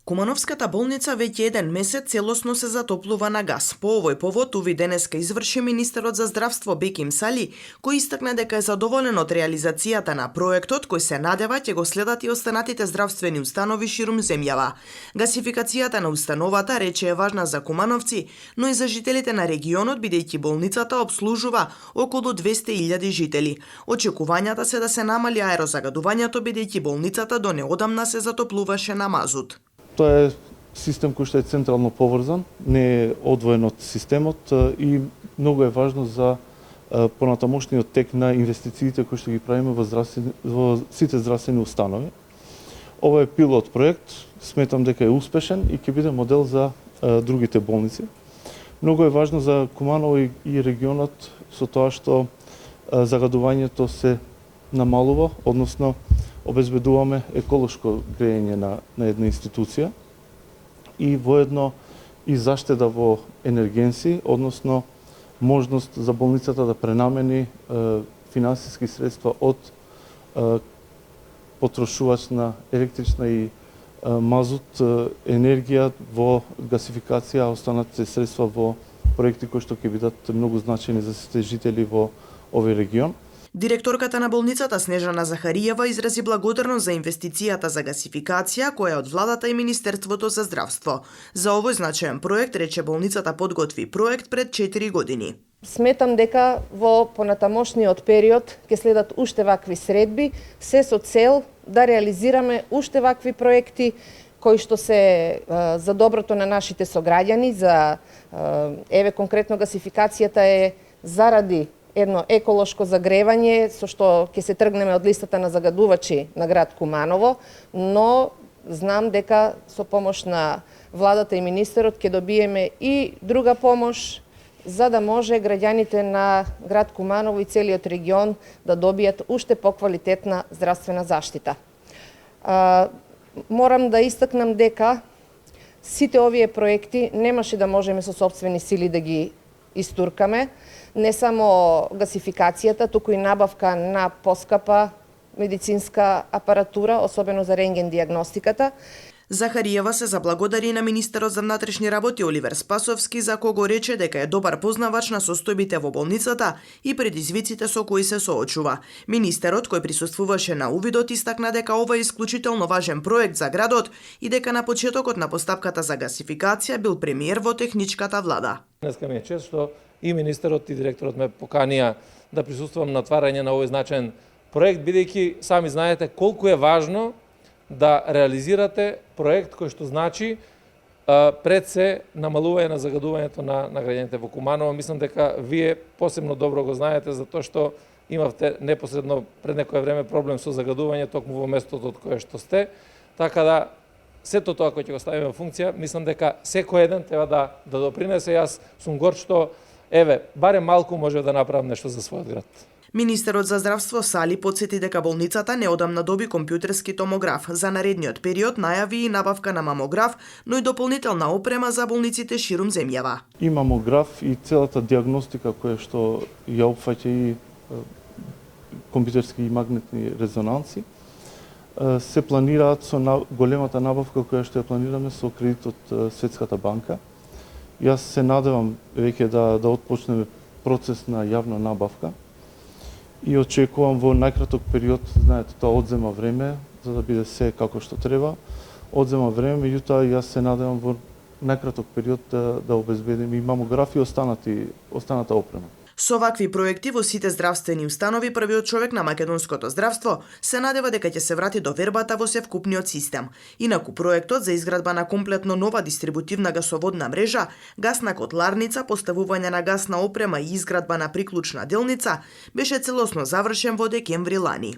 Кумановската болница веќе еден месец целосно се затоплува на газ. По овој повод уви денеска изврши министерот за здравство Беким Сали, кој истакна дека е задоволен од реализацијата на проектот кој се надева ќе го следат и останатите здравствени установи ширум земјава. Гасификацијата на установата рече е важна за кумановци, но и за жителите на регионот бидејќи болницата обслужува околу 200.000 жители. Очекувањата се да се намали аерозагадувањето бидејќи болницата до неодамна се затоплуваше на мазут. Тоа е систем кој што е централно поврзан, не е одвоен од системот и многу е важно за понатамошниот тек на инвестициите кои што ги правиме во сите здравствени установи. Ова е пилот проект, сметам дека е успешен и ќе биде модел за другите болници. Многу е важно за Куманово и регионот со тоа што загадувањето се намалува, односно обезбедуваме еколошко грејење на една институција и воедно и заштеда во енергенси, односно можност за болницата да пренамени финансиски средства од потрошувач на електрична и мазут енергија во гасификација, а останатите средства во проекти кои што ќе бидат многу значајни за сите жители во овој регион. Директорката на болницата Снежана Захариева изрази благодарност за инвестицијата за гасификација која е од владата и Министерството за здравство. За овој значаен проект рече болницата подготви проект пред 4 години. Сметам дека во понатамошниот период ќе следат уште вакви средби, се со цел да реализираме уште вакви проекти кои што се за доброто на нашите сограѓани, за еве конкретно гасификацијата е заради едно еколошко загревање со што ќе се тргнеме од листата на загадувачи на град Куманово, но знам дека со помош на владата и министерот ќе добиеме и друга помош за да може граѓаните на град Куманово и целиот регион да добијат уште поквалитетна здравствена заштита. Морам да истакнам дека сите овие проекти немаше да можеме со сопствени сили да ги истуркаме, не само гасификацијата, туку и набавка на поскапа медицинска апаратура, особено за рентген диагностиката. Захариева се заблагодари на министерот за внатрешни работи Оливер Спасовски, за кого рече дека е добар познавач на состојбите во болницата и предизвиците со кои се соочува. Министерот, кој присуствуваше на увидот, истакна дека ова е исклучително важен проект за градот и дека на почетокот на постапката за гасификација бил премиер во техничката влада. Днеска ми е чест што и министерот и директорот ме поканија да присуствувам на отварање на овој значаен проект, бидејќи сами знаете колку е важно да реализирате проект кој што значи пред се намалување на загадувањето на граѓаните во Куманово. Мислам дека вие посебно добро го знаете затоа што имавте непосредно пред некое време проблем со загадување токму во местото од кое што сте. Така да сето тоа кој ќе го ставиме во функција, мислам дека секој еден треба да допринесе. Јас сум горд што барем малку може да направам нешто за својот град. Министерот за здравство Сали потсети дека болницата неодамна доби компјутерски томограф. За наредниот период најави и набавка на мамограф, но и дополнителна опрема за болниците ширум земјава. И мамограф и целата диагностика која што ја опфаќа и компјутерски и магнетни резонанси се планираат со големата набавка која што ја планираме со кредит од Светската банка. Јас се надевам веќе да отпочнеме процес на јавна набавка и очекувам во најкраток период, знаете, тоа одзема време за да биде се како што треба. Одзема време, меѓутоа јас се надевам во најкраток период да обезбедиме и мамограф и останата опрема. Со вакви проекти во сите здравствени установи, првиот човек на македонското здравство се надева дека ќе се врати до вербата во севкупниот систем. Инаку проектот за изградба на комплетно нова дистрибутивна гасоводна мрежа, гасна котларница, поставување на гасна опрема и изградба на приклучна делница беше целосно завршен во декември лани.